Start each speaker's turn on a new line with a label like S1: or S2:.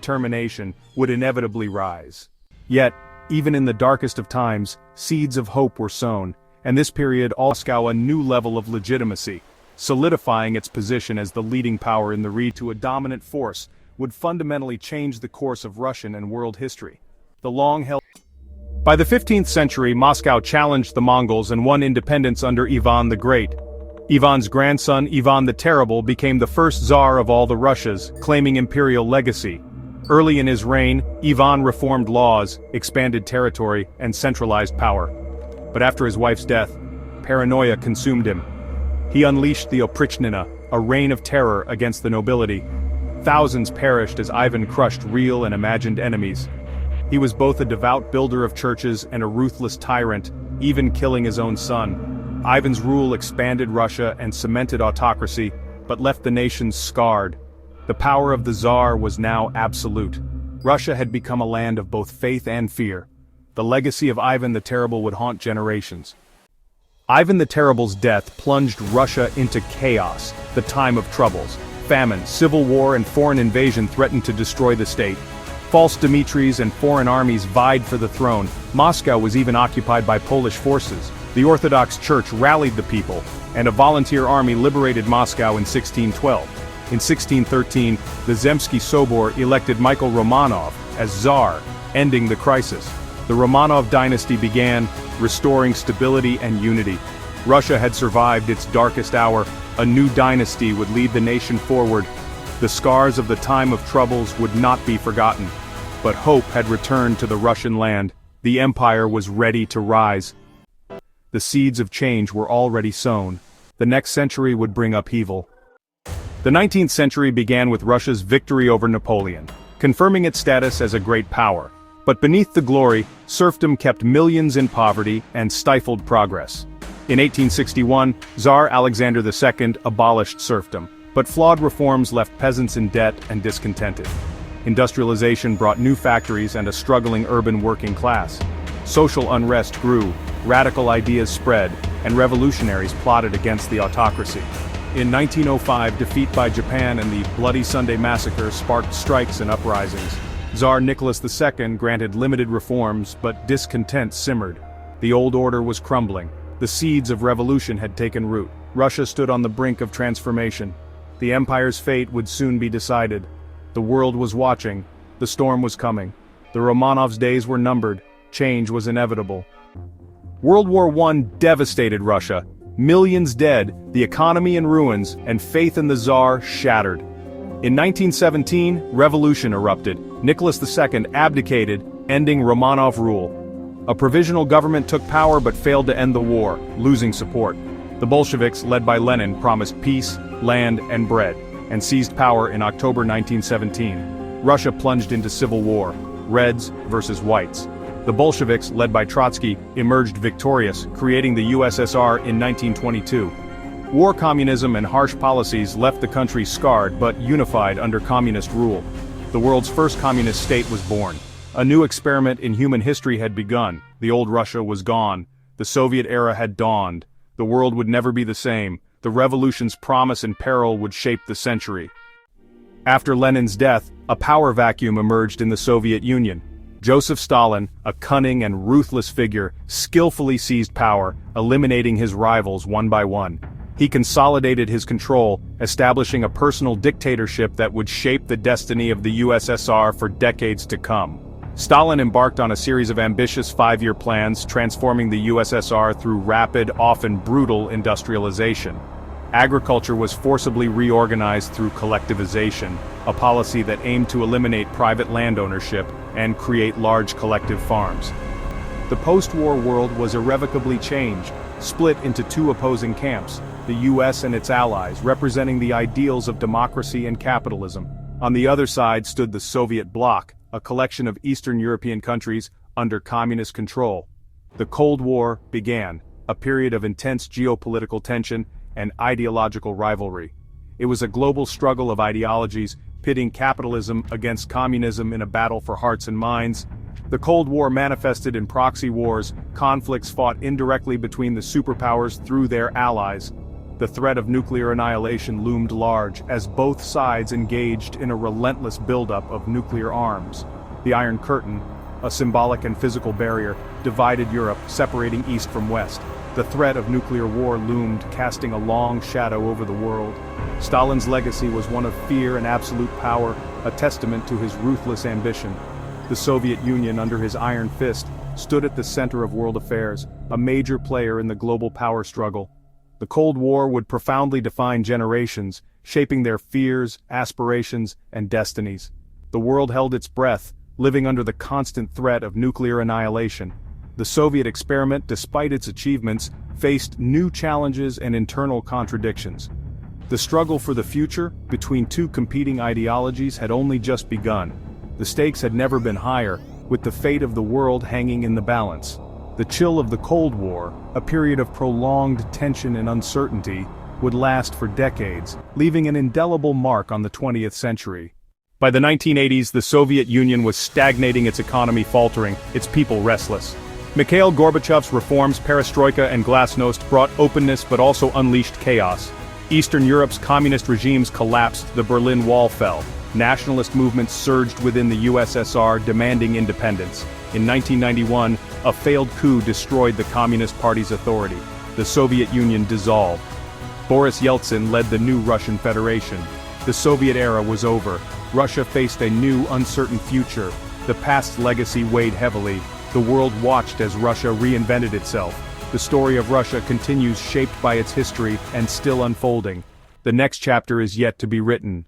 S1: determination would inevitably rise. Yet, even in the darkest of times, seeds of hope were sown, and this period gave Moscow a new level of legitimacy, solidifying its position as the leading power in the region. To a dominant force would fundamentally change the course of Russian and world history. By the 15th century, Moscow challenged the Mongols and won independence under Ivan the Great. Ivan's grandson, Ivan the Terrible, became the first Tsar of all the Russias, claiming imperial legacy. Early in his reign, Ivan reformed laws, expanded territory, and centralized power. But after his wife's death, paranoia consumed him. He unleashed the Oprichnina, a reign of terror against the nobility. Thousands perished as Ivan crushed real and imagined enemies. He was both a devout builder of churches and a ruthless tyrant, even killing his own son. Ivan's rule expanded Russia and cemented autocracy, but left the nation scarred. The power of the Tsar was now absolute. Russia had become a land of both faith and fear. The legacy of Ivan the Terrible would haunt generations. Ivan the Terrible's death plunged Russia into chaos, the time of troubles. Famine, civil war, and foreign invasion threatened to destroy the state. False Dimitris and foreign armies vied for the throne. Moscow was even occupied by Polish forces. The Orthodox Church rallied the people, and a volunteer army liberated Moscow in 1612. In 1613, the Zemsky Sobor elected Michael Romanov as Tsar, ending the crisis. The Romanov dynasty began, restoring stability and unity. Russia had survived its darkest hour. A new dynasty would lead the nation forward. The scars of the time of troubles would not be forgotten. But hope had returned to the Russian land. The empire was ready to rise. The seeds of change were already sown. The next century would bring upheaval. The 19th century began with Russia's victory over Napoleon, confirming its status as a great power. But beneath the glory, serfdom kept millions in poverty and stifled progress. In 1861, Tsar Alexander II abolished serfdom, but flawed reforms left peasants in debt and discontented. Industrialization brought new factories and a struggling urban working class. Social unrest grew, radical ideas spread, and revolutionaries plotted against the autocracy. In 1905, defeat by Japan and the Bloody Sunday Massacre sparked strikes and uprisings. Tsar Nicholas II granted limited reforms, but discontent simmered. The old order was crumbling. The seeds of revolution had taken root. Russia stood on the brink of transformation. The empire's fate would soon be decided. The world was watching. The storm was coming. The Romanovs' days were numbered. Change was inevitable. World War I devastated Russia. Millions dead, the economy in ruins, and faith in the Tsar shattered. In 1917, revolution erupted. Nicholas II abdicated, ending Romanov rule. A provisional government took power but failed to end the war, losing support. The Bolsheviks, led by Lenin, promised peace, land, and bread, and seized power in October 1917. Russia plunged into civil war, Reds versus Whites. The Bolsheviks, led by Trotsky, emerged victorious, creating the USSR in 1922. War, communism, and harsh policies left the country scarred but unified under communist rule. The world's first communist state was born. A new experiment in human history had begun. The old Russia was gone. The Soviet era had dawned. The world would never be the same. The revolution's promise and peril would shape the century. After Lenin's death, a power vacuum emerged in the Soviet Union. Joseph Stalin, a cunning and ruthless figure, skillfully seized power, eliminating his rivals one by one. He consolidated his control, establishing a personal dictatorship that would shape the destiny of the USSR for decades to come. Stalin embarked on a series of ambitious five-year plans, transforming the USSR through rapid, often brutal industrialization. Agriculture was forcibly reorganized through collectivization, a policy that aimed to eliminate private land ownership and create large collective farms. The post-war world was irrevocably changed, split into two opposing camps, the US and its allies, representing the ideals of democracy and capitalism. On the other side stood the Soviet bloc, a collection of Eastern European countries under communist control. The Cold War began, a period of intense geopolitical tension and ideological rivalry. It was a global struggle of ideologies, pitting capitalism against communism in a battle for hearts and minds. The Cold War manifested in proxy wars, conflicts fought indirectly between the superpowers through their allies. The threat of nuclear annihilation loomed large as both sides engaged in a relentless buildup of nuclear arms. The Iron Curtain, a symbolic and physical barrier, divided Europe, separating East from West. The threat of nuclear war loomed, casting a long shadow over the world. Stalin's legacy was one of fear and absolute power, a testament to his ruthless ambition. The Soviet Union, under his iron fist, stood at the center of world affairs, a major player in the global power struggle. The Cold War would profoundly define generations, shaping their fears, aspirations, and destinies. The world held its breath, living under the constant threat of nuclear annihilation. The Soviet experiment, despite its achievements, faced new challenges and internal contradictions. The struggle for the future, between two competing ideologies, had only just begun. The stakes had never been higher, with the fate of the world hanging in the balance. The chill of the Cold War, a period of prolonged tension and uncertainty, would last for decades, leaving an indelible mark on the 20th century. By the 1980s, the Soviet Union was stagnating, its economy faltering, its people restless. Mikhail Gorbachev's reforms, perestroika and glasnost, brought openness but also unleashed chaos. Eastern Europe's communist regimes collapsed, the Berlin Wall fell. Nationalist movements surged within the USSR, demanding independence. In 1991, a failed coup destroyed the Communist Party's authority. The Soviet Union dissolved. Boris Yeltsin led the new Russian Federation. The Soviet era was over. Russia faced a new, uncertain future. The past's legacy weighed heavily. The world watched as Russia reinvented itself. The story of Russia continues, shaped by its history and still unfolding. The next chapter is yet to be written.